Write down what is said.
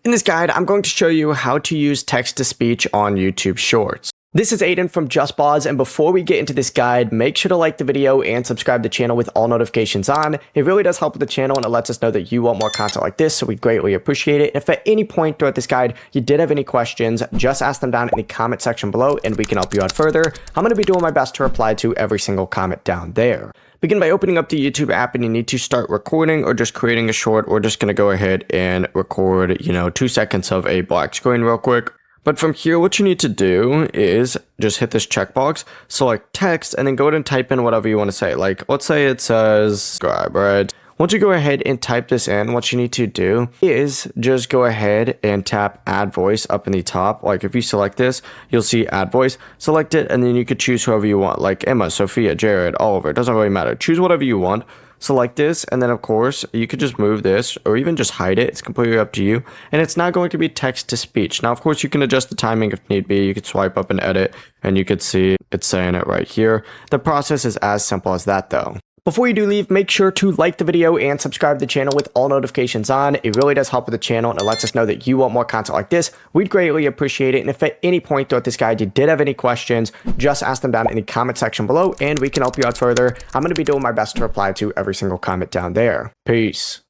In this guide, I'm going to show you how to use text-to-speech on YouTube Shorts. This is Aiden from JustPause, and before we get into this guide, make sure to like the video and subscribe to the channel with all notifications on. It really does help with the channel, and it lets us know that you want more content like this, so we greatly appreciate it. If at any point throughout this guide you did have any questions, just ask them down in the comment section below, and we can help you out further. I'm going to be doing my best to reply to every single comment down there. Begin by opening up the YouTube app, and you need to start recording or just creating a short. We're just going to go ahead and record, 2 seconds of a black screen real quick. But from here, what you need to do is just hit this checkbox, select text, and then go ahead and type in whatever you want to say. Like, let's say it says subscribe, right? Once you go ahead and type this in, what you need to do is just go ahead and tap add voice up in the top. Like if you select this, you'll see add voice. Select it, and then you could choose whoever you want, like Emma, Sophia, Jared, Oliver. It doesn't really matter. Choose whatever you want. Select this, and then of course you could just move this or even just hide it. It's completely up to you, and it's not going to be text to speech. Now of course you can adjust the timing if need be. You could swipe up and edit, and you could see it's saying it right here. The process is as simple as that though. Before you do leave, make sure to like the video and subscribe to the channel with all notifications on. It really does help with the channel, and it lets us know that you want more content like this. We'd greatly appreciate it. And if at any point throughout this guide you did have any questions, just ask them down in the comment section below, and we can help you out further. I'm going to be doing my best to reply to every single comment down there. Peace.